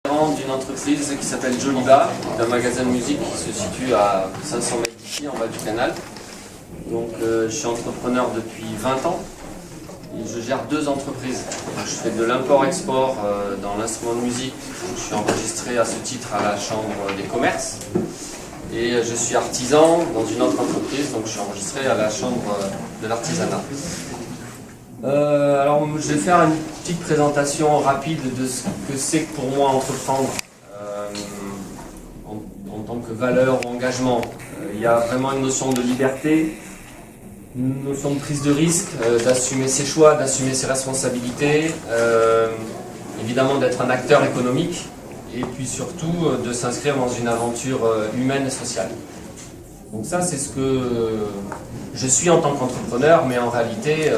D'une entreprise qui s'appelle Joliba, d'un magasin de musique qui se situe à 500 mètres d'ici, en bas du canal. Donc je suis entrepreneur depuis 20 ans et je gère deux entreprises. Je fais de l'import-export dans l'instrument de musique. Je suis enregistré à ce titre à la Chambre des commerces. Et je suis artisan dans une autre entreprise, donc je suis enregistré à la Chambre de l'artisanat. Alors je vais faire une petite présentation rapide de ce que c'est pour moi entreprendre en tant que valeur ou engagement. Il y a vraiment une notion de liberté, une notion de prise de risque, d'assumer ses choix, d'assumer ses responsabilités, évidemment d'être un acteur économique et puis surtout de s'inscrire dans une aventure humaine et sociale. Donc ça c'est ce que je suis en tant qu'entrepreneur, mais en réalité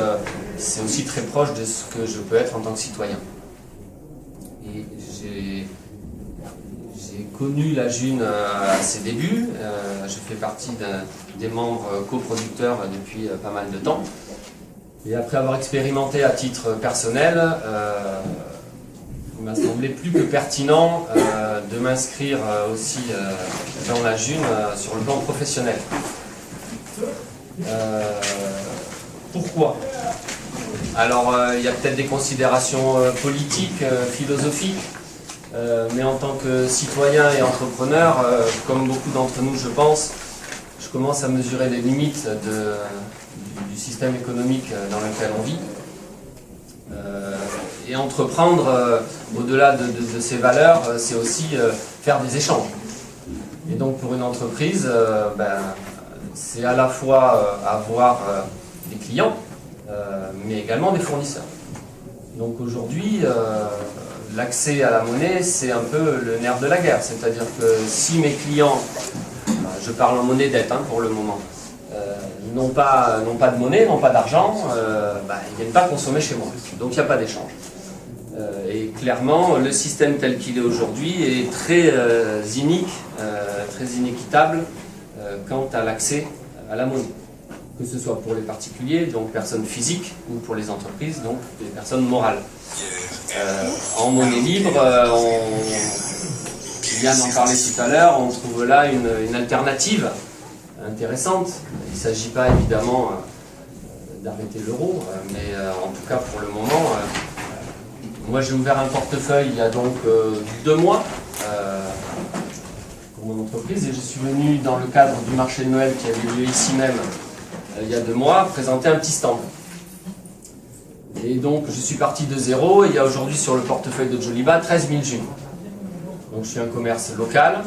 c'est aussi très proche de ce que je peux être en tant que citoyen. Et j'ai connu la June à ses débuts, je fais partie des membres coproducteurs depuis pas mal de temps. Et après avoir expérimenté à titre personnel, il m'a semblé plus que pertinent de m'inscrire aussi dans la June sur le plan professionnel. Pourquoi ? Alors il y a peut-être des considérations politiques, philosophiques, mais en tant que citoyen et entrepreneur, comme beaucoup d'entre nous je pense, je commence à mesurer les limites du système économique dans lequel on vit. Et entreprendre, au-delà de ces valeurs, c'est aussi faire des échanges. Et donc pour une entreprise, c'est à la fois avoir des clients, mais également des fournisseurs. Donc aujourd'hui, l'accès à la monnaie, c'est un peu le nerf de la guerre. C'est-à-dire que si mes clients, je parle en monnaie dette pour le moment, n'ont pas de monnaie, n'ont pas d'argent, ils ne viennent pas consommer chez moi. Donc il n'y a pas d'échange. Et clairement, le système tel qu'il est aujourd'hui est très inique, très inéquitable quant à l'accès à la monnaie. Que ce soit pour les particuliers, donc personnes physiques, ou pour les entreprises, donc les personnes morales. En monnaie libre, Yann en parlait tout à l'heure, on trouve là une alternative intéressante. Il ne s'agit pas évidemment d'arrêter l'euro, mais en tout cas pour le moment, moi j'ai ouvert un portefeuille il y a donc 2 mois pour mon entreprise et je suis venu dans le cadre du marché de Noël qui avait lieu ici même il y a 2 mois, présenter un petit stand. Et donc je suis parti de zéro et il y a aujourd'hui sur le portefeuille de Joliba 13 000 junes. Donc je suis un commerce local.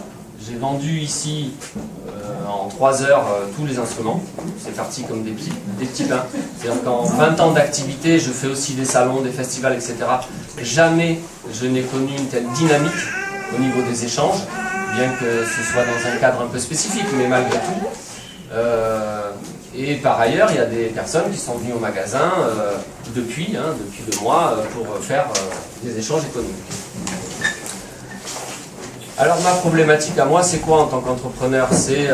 J'ai vendu ici en 3 heures tous les instruments. C'est parti comme des petits pains. C'est-à-dire qu'en 20 ans d'activité, je fais aussi des salons, des festivals, etc. Jamais je n'ai connu une telle dynamique au niveau des échanges, bien que ce soit dans un cadre un peu spécifique, mais malgré tout. Et par ailleurs, il y a des personnes qui sont venues au magasin depuis 2 mois pour faire des échanges économiques. Alors ma problématique à moi, c'est quoi en tant qu'entrepreneur? C'est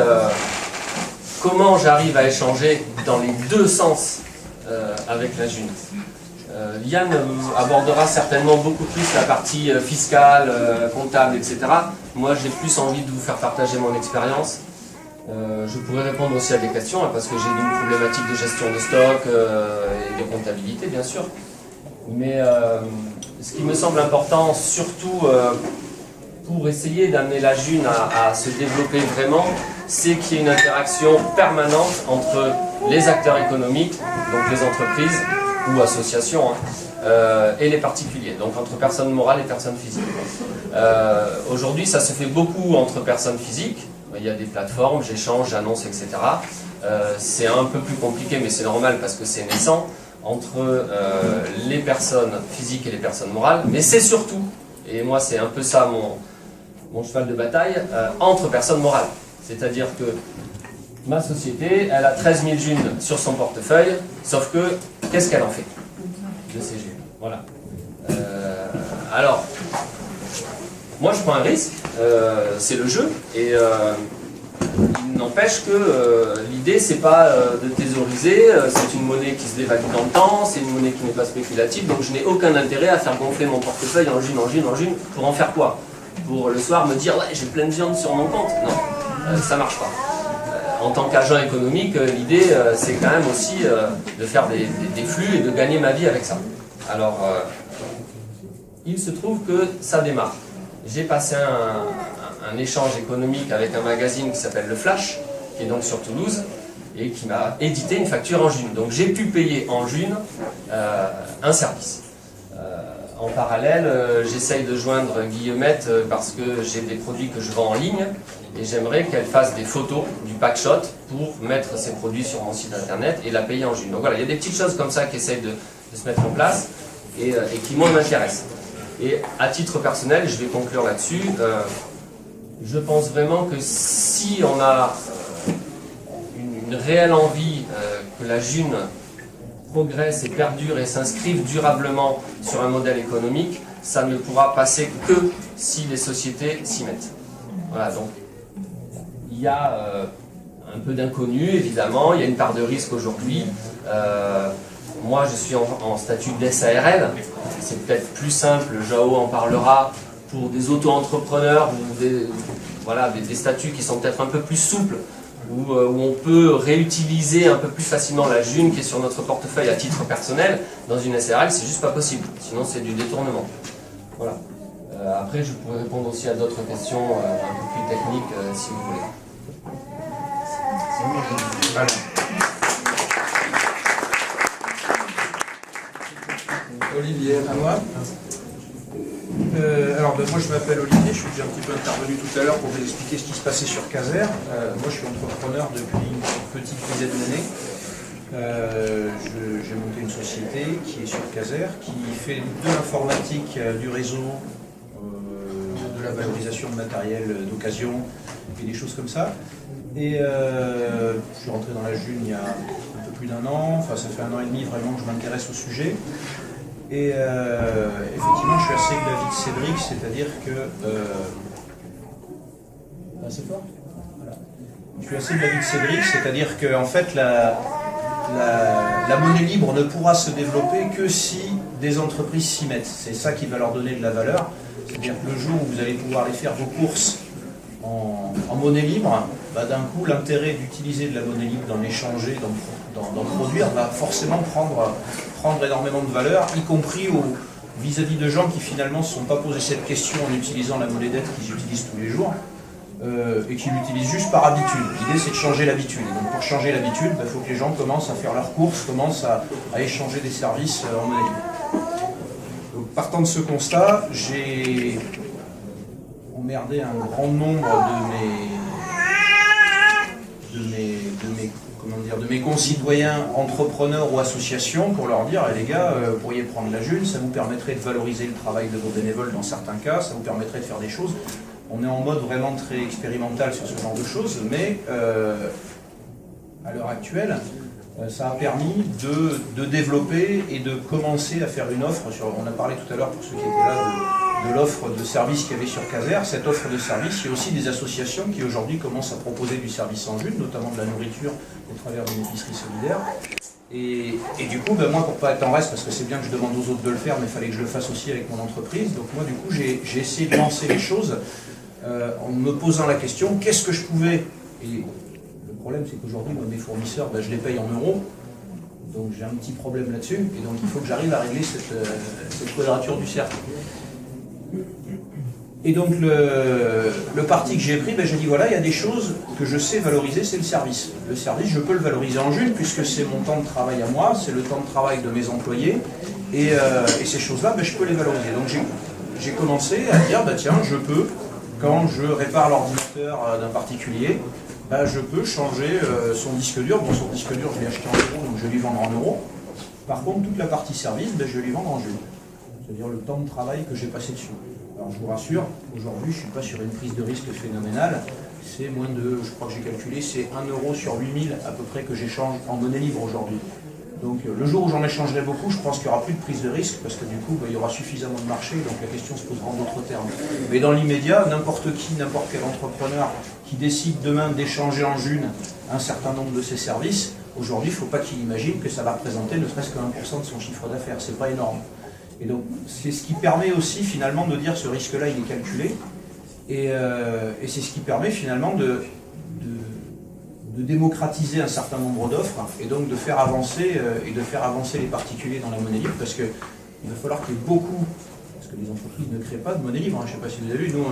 comment j'arrive à échanger dans les deux sens avec la June. Yann abordera certainement beaucoup plus la partie fiscale, comptable, etc. Moi, j'ai plus envie de vous faire partager mon expérience. Je pourrais répondre aussi à des questions, parce que j'ai une problématique de gestion de stock et de comptabilité, bien sûr. Mais ce qui me semble important, surtout pour essayer d'amener la June à se développer vraiment, c'est qu'il y ait une interaction permanente entre les acteurs économiques, donc les entreprises ou associations, et les particuliers, donc entre personnes morales et personnes physiques. Aujourd'hui, ça se fait beaucoup entre personnes physiques. Il y a des plateformes, j'échange, j'annonce, etc. C'est un peu plus compliqué, mais c'est normal parce que c'est naissant, entre les personnes physiques et les personnes morales. Mais c'est surtout, et moi c'est un peu ça mon cheval de bataille, entre personnes morales. C'est-à-dire que ma société, elle a 13 000 junes sur son portefeuille, sauf que, qu'est-ce qu'elle en fait de ces junes? Voilà. Alors, moi je prends un risque, c'est le jeu, et il n'empêche que l'idée c'est pas de thésauriser, c'est une monnaie qui se dévalue dans le temps, c'est une monnaie qui n'est pas spéculative, donc je n'ai aucun intérêt à faire gonfler mon portefeuille en june, pour en faire quoi? pour le soir me dire « ouais, j'ai plein de viande sur mon compte ». Non, ça marche pas. En tant qu'agent économique, l'idée c'est quand même aussi de faire des flux et de gagner ma vie avec ça. Alors, il se trouve que ça démarre. J'ai passé un échange économique avec un magazine qui s'appelle Le Flash, qui est donc sur Toulouse, et qui m'a édité une facture en June. Donc j'ai pu payer en June un service. En parallèle, j'essaye de joindre Guillemette parce que j'ai des produits que je vends en ligne et j'aimerais qu'elle fasse des photos du packshot pour mettre ses produits sur mon site internet et la payer en June. Donc voilà, il y a des petites choses comme ça qui essayent de se mettre en place et qui moi m'intéressent. Et à titre personnel, je vais conclure là-dessus, je pense vraiment que si on a une réelle envie que la June progresse et perdure et s'inscrive durablement sur un modèle économique, ça ne pourra passer que si les sociétés s'y mettent. Voilà, donc il y a un peu d'inconnu évidemment, il y a une part de risque aujourd'hui. Moi je suis en statut d'SARL, c'est peut-être plus simple, Jao en parlera, pour des auto-entrepreneurs ou des statuts qui sont peut-être un peu plus souples, où on peut réutiliser un peu plus facilement la June qui est sur notre portefeuille à titre personnel. Dans une SARL, c'est juste pas possible, sinon c'est du détournement. Voilà. Après, je pourrais répondre aussi à d'autres questions un peu plus techniques si vous voulez. Voilà. Olivier, à moi. Moi je m'appelle Olivier, je suis déjà un petit peu intervenu tout à l'heure pour vous expliquer ce qui se passait sur Caser. Moi je suis entrepreneur depuis une petite dizaine d'années. J'ai monté une société qui est sur Caser, qui fait de l'informatique, du réseau, de la valorisation de matériel d'occasion et des choses comme ça. Et je suis rentré dans la June il y a un peu plus d'un an, enfin ça fait 1 an et demi vraiment que je m'intéresse au sujet. Et effectivement, je suis assez David Cédric, c'est-à-dire que... c'est fort ? Voilà. Je suis assez David Cédric, c'est-à-dire que en fait, la monnaie libre ne pourra se développer que si des entreprises s'y mettent. C'est ça qui va leur donner de la valeur. C'est-à-dire que le jour où vous allez pouvoir aller faire vos courses en monnaie libre, d'un coup, l'intérêt d'utiliser de la monnaie libre, d'en échanger, d'en produire, va forcément prendre énormément de valeur, y compris vis-à-vis de gens qui finalement ne se sont pas posé cette question en utilisant la monnaie dette qu'ils utilisent tous les jours et qui l'utilisent juste par habitude. L'idée c'est de changer l'habitude. Et donc pour changer l'habitude, il faut que les gens commencent à faire leurs courses, commencent à échanger des services en monnaie libre. Donc, partant de ce constat, j'ai emmerdé un grand nombre de mes concitoyens entrepreneurs ou associations pour leur dire les gars, vous pourriez prendre la June, ça vous permettrait de valoriser le travail de vos bénévoles dans certains cas, ça vous permettrait de faire des choses. On est en mode vraiment très expérimental sur ce genre de choses, mais à l'heure actuelle, ça a permis de développer et de commencer à faire une offre. On a parlé tout à l'heure, pour ceux qui étaient là, de l'offre de service qu'il y avait sur Caser. Cette offre de service, il y a aussi des associations qui aujourd'hui commencent à proposer du service en June, notamment de la nourriture au travers d'une épicerie solidaire. Et du coup, moi, pour ne pas être en reste, parce que c'est bien que je demande aux autres de le faire, mais il fallait que je le fasse aussi avec mon entreprise. Donc moi, du coup, j'ai essayé de lancer les choses en me posant la question, qu'est-ce que je pouvais... Et le problème, c'est qu'aujourd'hui, mes fournisseurs, je les paye en euros. Donc j'ai un petit problème là-dessus. Et donc il faut que j'arrive à régler cette quadrature du cercle. Et donc le parti que j'ai pris, j'ai dit voilà, il y a des choses que je sais valoriser, c'est le service. Le service, je peux le valoriser en June, puisque c'est mon temps de travail à moi, c'est le temps de travail de mes employés, et ces choses-là, je peux les valoriser. Donc j'ai commencé à dire, tiens, je peux, quand je répare l'ordinateur d'un particulier, je peux changer son disque dur. Bon, son disque dur, je l'ai acheté en euros, donc je vais lui vendre en euros. Par contre, toute la partie service, je vais lui vendre en June. C'est-à-dire le temps de travail que j'ai passé dessus. Alors je vous rassure, aujourd'hui je ne suis pas sur une prise de risque phénoménale, c'est moins de, je crois que j'ai calculé, c'est 1 euro sur 8000 à peu près que j'échange en monnaie libre aujourd'hui. Donc le jour où j'en échangerai beaucoup, je pense qu'il n'y aura plus de prise de risque, parce que du coup il y aura suffisamment de marché, donc la question se posera en d'autres termes. Mais dans l'immédiat, n'importe quel entrepreneur qui décide demain d'échanger en June un certain nombre de ses services, aujourd'hui il ne faut pas qu'il imagine que ça va représenter ne serait-ce que 1% de son chiffre d'affaires, c'est pas énorme. Et donc, c'est ce qui permet aussi finalement de dire ce risque-là, il est calculé. Et c'est ce qui permet finalement de démocratiser un certain nombre d'offres et donc de faire avancer les particuliers dans la monnaie libre, parce qu'il va falloir qu'il y ait beaucoup, parce que les entreprises ne créent pas de monnaie libre, je ne sais pas si vous avez vu, nous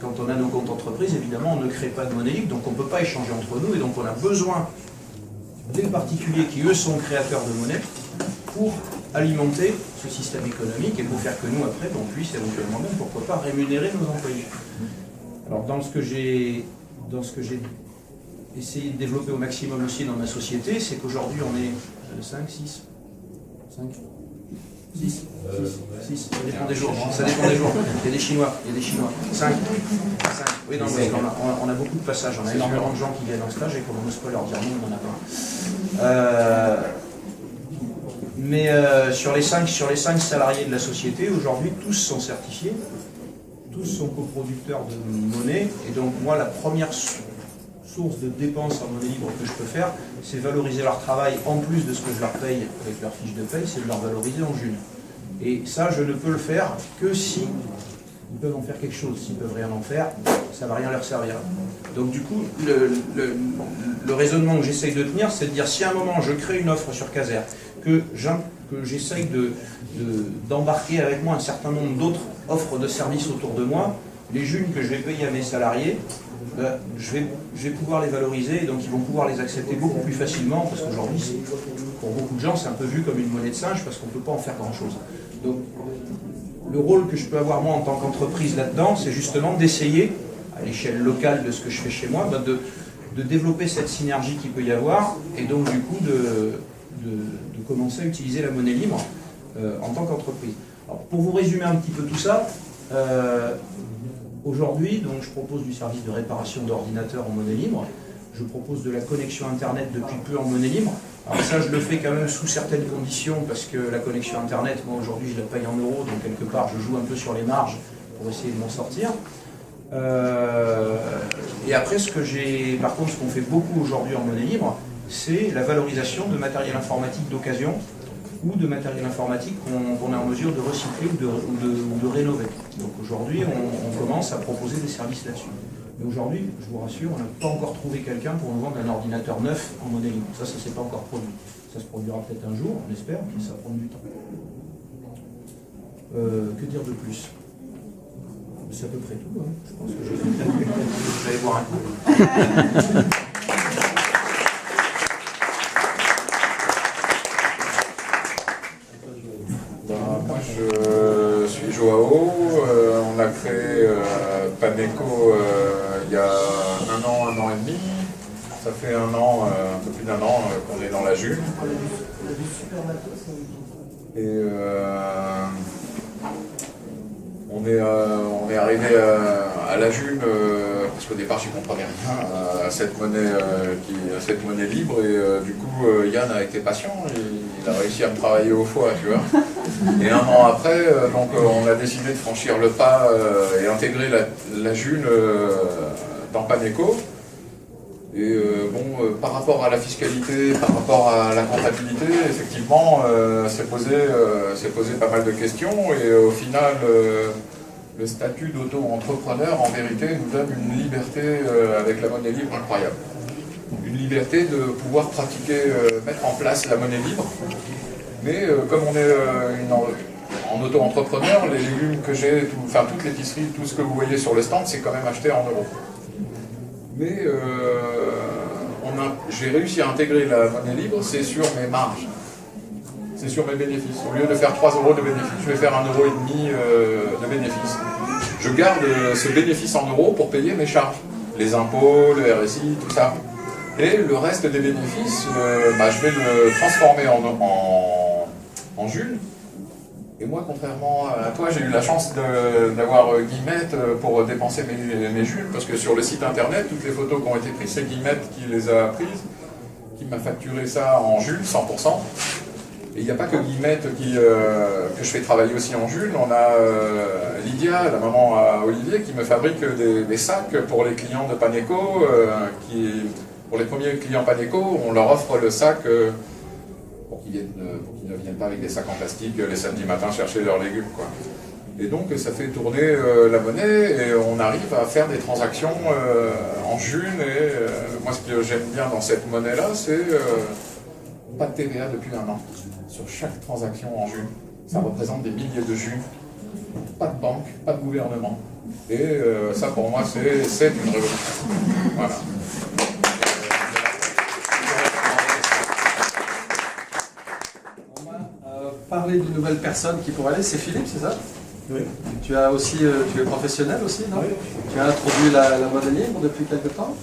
quand on a nos comptes entreprises, évidemment on ne crée pas de monnaie libre, donc on ne peut pas échanger entre nous, et donc on a besoin des particuliers qui eux sont créateurs de monnaie pour alimenter ce système économique et pour faire que nous après on puisse éventuellement même, pourquoi pas, rémunérer nos employés. Alors dans ce que j'ai essayer de développer au maximum aussi dans ma société, c'est qu'aujourd'hui on est 5, 6, 5, 6, 6, ça dépend des jours, ça dépend des jours. Il y a des Chinois, 5, oui, non, mais on a beaucoup de passages, on a énormément de gens qui viennent en stage et comme on n'ose pas leur dire non, on n'en a pas. Mais sur les 5 salariés de la société, aujourd'hui tous sont certifiés, tous sont coproducteurs de monnaie, et donc moi la première source de dépenses en monnaie libre que je peux faire, c'est valoriser leur travail en plus de ce que je leur paye avec leur fiche de paye, c'est de leur valoriser en June. Et ça, je ne peux le faire que si ils peuvent en faire quelque chose. S'ils ne peuvent rien en faire, ça ne va rien leur servir. Donc du coup, le raisonnement que j'essaye de tenir, c'est de dire si à un moment je crée une offre sur Caser, que j'essaye d'embarquer avec moi un certain nombre d'autres offres de services autour de moi, les Junes que je vais payer à mes salariés, je vais pouvoir les valoriser, donc ils vont pouvoir les accepter beaucoup plus facilement, parce qu'aujourd'hui, pour beaucoup de gens, c'est un peu vu comme une monnaie de singe, parce qu'on ne peut pas en faire grand-chose. Donc, le rôle que je peux avoir moi en tant qu'entreprise là-dedans, c'est justement d'essayer, à l'échelle locale de ce que je fais chez moi, de développer cette synergie qu'il peut y avoir, et donc du coup de commencer à utiliser la monnaie libre en tant qu'entreprise. Alors, pour vous résumer un petit peu tout ça, aujourd'hui, donc, je propose du service de réparation d'ordinateurs en monnaie libre. Je propose de la connexion Internet depuis peu en monnaie libre. Alors ça, je le fais quand même sous certaines conditions, parce que la connexion Internet, moi aujourd'hui, je la paye en euros, donc quelque part, je joue un peu sur les marges pour essayer de m'en sortir. Et après, par contre, ce qu'on fait beaucoup aujourd'hui en monnaie libre, c'est la valorisation de matériel informatique d'occasion ou de matériel informatique qu'on est en mesure de recycler ou de rénover. Donc aujourd'hui, on commence à proposer des services là-dessus. Mais aujourd'hui, je vous rassure, on n'a pas encore trouvé quelqu'un pour nous vendre un ordinateur neuf en monnaie libre. Ça ne s'est pas encore produit. Ça se produira peut-être un jour, on espère, mais ça prend du temps. Que dire de plus? C'est à peu près tout, hein. Je pense que j'ai fait. Vous allez boire un coup. Moi je suis Joao, on a créé Paneco il y a un an et demi. Ça fait un peu plus d'un an qu'on est dans la June. Et on est arrivé à la June parce qu'au départ j'y comprenais rien à cette monnaie libre, et du coup Yann a été patient, il a réussi à me travailler au foie, tu vois. Et un an après, donc on a décidé de franchir le pas et intégrer la June dans Paneco. Et par rapport à la fiscalité, par rapport à la comptabilité, effectivement, s'est posé pas mal de questions, et au final, le statut d'auto-entrepreneur, en vérité, nous donne une liberté avec la monnaie libre incroyable. Une liberté de pouvoir pratiquer, mettre en place la monnaie libre, mais comme on est en auto-entrepreneur, les légumes que j'ai, toute l'épicerie, tout ce que vous voyez sur le stand, c'est quand même acheté en euros. Mais j'ai réussi à intégrer la monnaie libre, c'est sur mes marges, c'est sur mes bénéfices. Au lieu de faire 3 euros de bénéfices, je vais faire 1,5 € de bénéfices. Je garde ce bénéfice en euros pour payer mes charges, les impôts, le RSI, tout ça. Et le reste des bénéfices, je vais le transformer en Jules. Et moi, contrairement à toi, j'ai eu la chance d'avoir Guillemette pour dépenser mes Jules, parce que sur le site internet, toutes les photos qui ont été prises, c'est Guillemette qui les a prises, qui m'a facturé ça en Jules, 100%. Et il n'y a pas que Guillemette que je fais travailler aussi en Jules, on a Lydia, la maman à Olivier, qui me fabrique des sacs pour les clients de Paneco, pour les premiers clients Paneco, on leur offre le sac pour qu'ils ne viennent pas avec des sacs en plastique les samedis matins chercher leurs légumes, quoi. Et donc ça fait tourner la monnaie et on arrive à faire des transactions en June. Et moi, ce que j'aime bien dans cette monnaie-là, c'est pas de TVA depuis 1 an sur chaque transaction en June. Ça représente des milliers de Junes. Pas de banque, pas de gouvernement. Et ça, pour moi, c'est une révolution. Voilà. On va parler d'une nouvelle personne qui pourrait aller, c'est Philippe, c'est ça? Oui. Tu as aussi, tu es professionnel aussi, non? Oui. Tu as introduit la monnaie libre depuis quelque temps?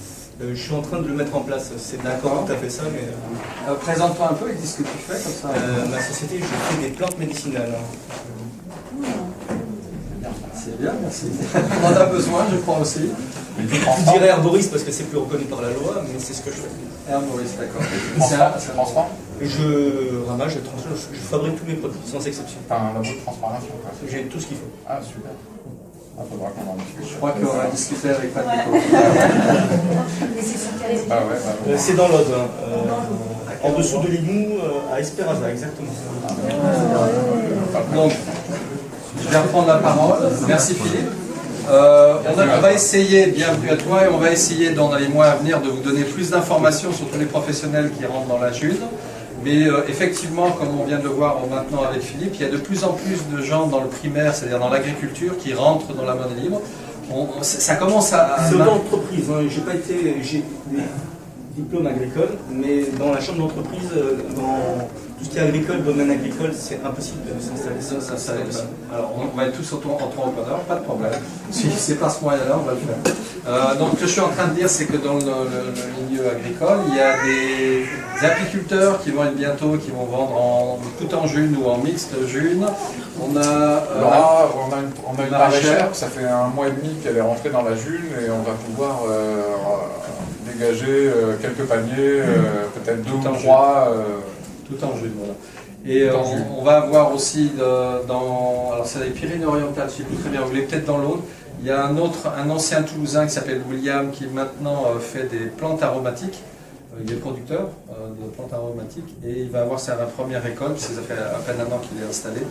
Je suis en train de le mettre en place. C'est d'accord tout à fait ça, mais Présente-toi un peu et dis ce que tu fais comme ça. ma société, je fais des plantes médicinales. C'est bien, merci. On en a besoin, je crois aussi. Je dirais herboriste parce que c'est plus reconnu par la loi, mais c'est ce que je fais. Herboriste, d'accord. Tu transformes? Je ramasse, je transforme, je fabrique tous mes produits, sans exception. T'as un labo de transformation, quoi. J'ai tout ce qu'il faut. Ah, super. Il faudra qu'on en discute. Je crois qu'on va discuter avec Patrick. Mais c'est sur quel Ah ouais, C'est dans l'Aude, en dessous de Limoux, à Espéraza, exactement. Donc, je vais reprendre la parole. Merci Philippe. On va essayer, bienvenue à toi, et on va essayer dans les mois à venir de vous donner plus d'informations sur tous les professionnels qui rentrent dans la June. Mais effectivement, comme on vient de le voir maintenant avec Philippe, il y a de plus en plus de gens dans le primaire, c'est-à-dire dans l'agriculture, qui rentrent dans la monnaie libre. Ça commence à... C'est d'entreprise, hein. J'ai des diplômes agricoles, mais dans la chambre d'entreprise, dans tout ce qui est agricole, domaine agricole, c'est impossible de s'installer. Alors, on va être tous auto-entrepreneurs, pas de problème. Si c'est par ce moyen-là, on va le faire. Donc, ce que je suis en train de dire, c'est que dans le milieu agricole, il y a des apiculteurs qui vont être bientôt, qui vont vendre tout en june ou en mixte june. On a... Laura, on a une maraîchère, ça fait 1 mois et demi qu'elle est rentrée dans la June et on va pouvoir dégager quelques paniers, peut-être 2 ou 3. Tout en june, voilà. Et on va avoir aussi alors c'est les Pyrénées-Orientales, je ne sais plus très bien, vous voulez peut-être dans l'autre. Il y a un ancien Toulousain qui s'appelle William qui maintenant fait des plantes aromatiques. Il est producteur de plantes aromatiques et il va avoir sa première récolte, ça fait à peine 1 an qu'il est installé.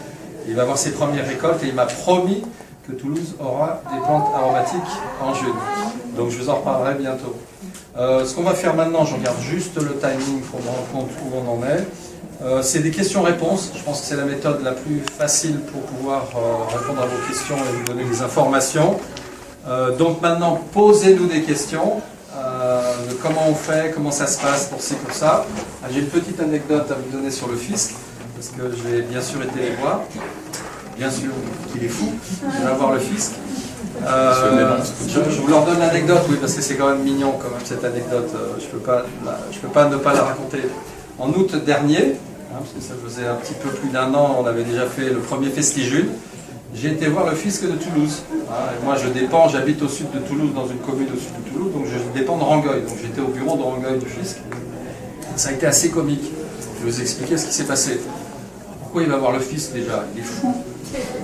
Il va avoir ses premières récoltes et il m'a promis que Toulouse aura des plantes aromatiques en june. Donc je vous en reparlerai bientôt. Ce qu'on va faire maintenant, je regarde juste le timing pour me rendre compte où on en est. C'est des questions-réponses. Je pense que c'est la méthode la plus facile pour pouvoir répondre à vos questions et vous donner des informations. Donc maintenant, posez-nous des questions. De comment on fait, comment ça se passe pour ci, pour ça. J'ai une petite anecdote à vous donner sur le fisc, parce que j'ai bien sûr été les voir. Bien sûr qu'il est fou, je vais voir le fisc. Je vous leur donne l'anecdote, oui, parce que c'est quand même mignon, quand même, cette anecdote. Je peux pas ne pas la raconter. En août dernier, parce que ça faisait un petit peu plus d'1 an, on avait déjà fait le premier Festi-June. J'ai été voir le fisc de Toulouse. Et moi, j'habite au sud de Toulouse, dans une commune au sud de Toulouse, donc je dépends de Rangueil. Donc j'étais au bureau de Rangueil du fisc. Ça a été assez comique. Je vais vous expliquer ce qui s'est passé. Pourquoi il va voir le fisc déjà? Il est fou.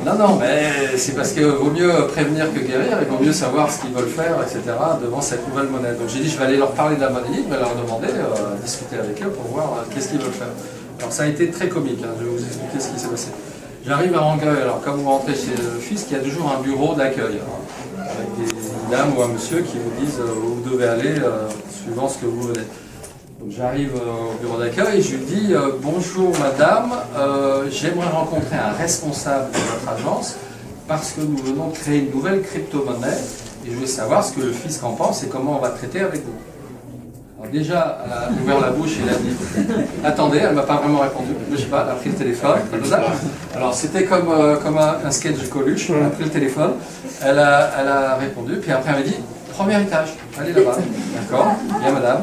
Non, mais c'est parce qu'il vaut mieux prévenir que guérir, il vaut mieux savoir ce qu'ils veulent faire, etc. devant cette nouvelle monnaie. Donc j'ai dit, je vais aller leur parler de la monnaie libre, je vais leur demander, discuter avec eux pour voir qu'est-ce qu'ils veulent faire. Alors ça a été très comique, hein. Je vais vous expliquer ce qui s'est passé. J'arrive à Rangueil, alors quand vous rentrez chez le fisc, il y a toujours un bureau d'accueil, hein, avec des dames ou un monsieur qui vous disent où vous devez aller, suivant ce que vous venez. Donc j'arrive au bureau d'accueil et je lui dis bonjour madame, j'aimerais rencontrer un responsable de votre agence parce que nous venons de créer une nouvelle crypto-monnaie et je veux savoir ce que le fisc en pense et comment on va traiter avec vous. Alors déjà, elle a ouvert la bouche et elle a dit attendez, elle ne m'a pas vraiment répondu, je ne sais pas, elle a pris le téléphone. Alors c'était comme un sketch de Coluche, elle a pris le téléphone, elle a répondu, puis après elle m'a dit premier étage, allez là-bas, d'accord, bien madame.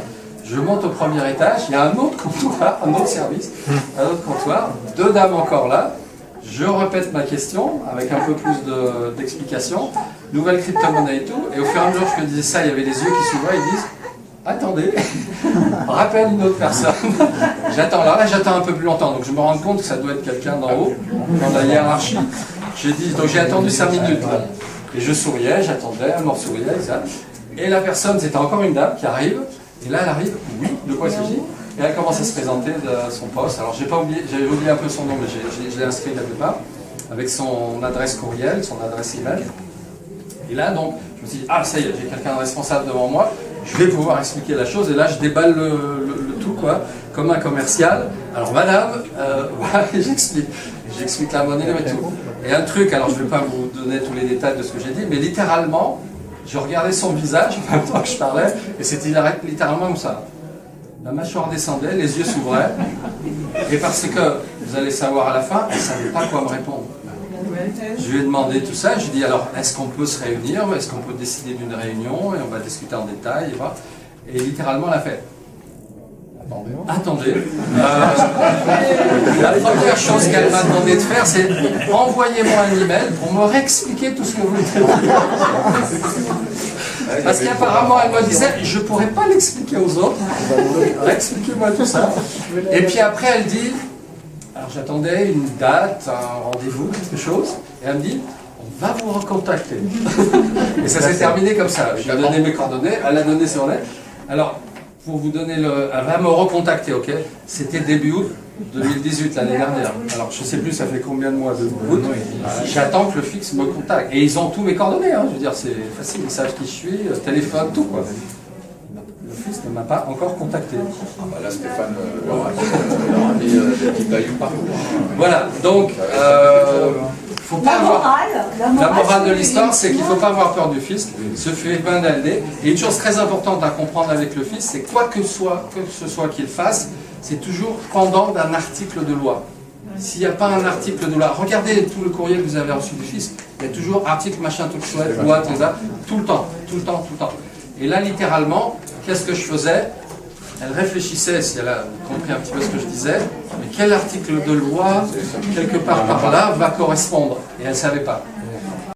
Je monte au premier étage, il y a un autre comptoir, un autre service, un autre comptoir, 2 dames encore là. Je répète ma question avec un peu plus d'explications. Nouvelle crypto-monnaie et tout. Et au fur et à mesure que je disais ça, il y avait les yeux qui s'ouvraient, ils disent attendez, rappelle une autre personne. J'attends là, j'attends un peu plus longtemps. Donc je me rends compte que ça doit être quelqu'un d'en haut, dans la hiérarchie. Donc j'ai attendu 5 minutes là. Et je souriais, j'attendais, elle m'en souriait, ça. Et la personne, c'était encore une dame qui arrive. Et là, elle arrive, oui, de quoi il s'agit? Et elle commence à se présenter de son poste. Alors, j'avais oublié un peu son nom, mais je l'ai inscrit quelque part. avec son adresse courriel, son adresse email. Et là, donc, je me suis dit, ah, ça y est, j'ai quelqu'un de responsable devant moi, je vais pouvoir expliquer la chose. Et là, je déballe le tout, quoi, comme un commercial. Alors, madame, voilà, j'explique la monnaie et tout. Et un truc, alors je ne vais pas vous donner tous les détails de ce que j'ai dit, mais littéralement, je regardais son visage en même temps que je parlais, et c'était littéralement comme ça. La mâchoire descendait, les yeux s'ouvraient, et parce que, vous allez savoir à la fin, elle ne savait pas quoi me répondre. Je lui ai demandé tout ça, je lui ai dit alors, est-ce qu'on peut se réunir, est-ce qu'on peut décider d'une réunion, et on va discuter en détail, et littéralement elle a fait. Attendez. La première chose qu'elle m'a demandé de faire, c'est envoyez-moi un email pour me réexpliquer tout ce que vous dites. Parce qu'apparemment, elle me disait, je ne pourrais pas l'expliquer aux autres. Réexpliquez-moi tout ça. Et puis après, elle dit, alors j'attendais une date, un rendez-vous, quelque chose, et elle me dit, on va vous recontacter. Et ça s'est terminé comme ça. Je lui ai donné mes coordonnées, elle a donné son lettre. Alors, pour vous donner elle va me recontacter, ok? C'était début août 2018, l'année dernière. Alors, je ne sais plus, ça fait combien de mois de août? J'attends que le fixe me contacte. Et ils ont tous mes coordonnées, hein. Je veux dire, c'est facile, ils savent qui je suis, téléphone, tout, quoi. Le fixe ne m'a pas encore contacté. Ah bah là, Stéphane leur a mis des petits tailloux partout. Voilà, donc, faut pas la morale de l'histoire, c'est qu'il ne faut pas avoir peur du fisc, se fait valider. Et une chose très importante à comprendre avec le fisc, c'est quoi que ce soit qu'il fasse, c'est toujours pendant d'un article de loi. S'il n'y a pas un article de loi, regardez tout le courrier que vous avez reçu du fisc, il y a toujours article, machin, tout chouette, loi, tout ça, tout le temps. Et là, littéralement, qu'est-ce que je faisais? Elle réfléchissait, si elle a compris un petit peu ce que je disais, mais quel article de loi, quelque part par là, va correspondre? Et elle ne savait pas.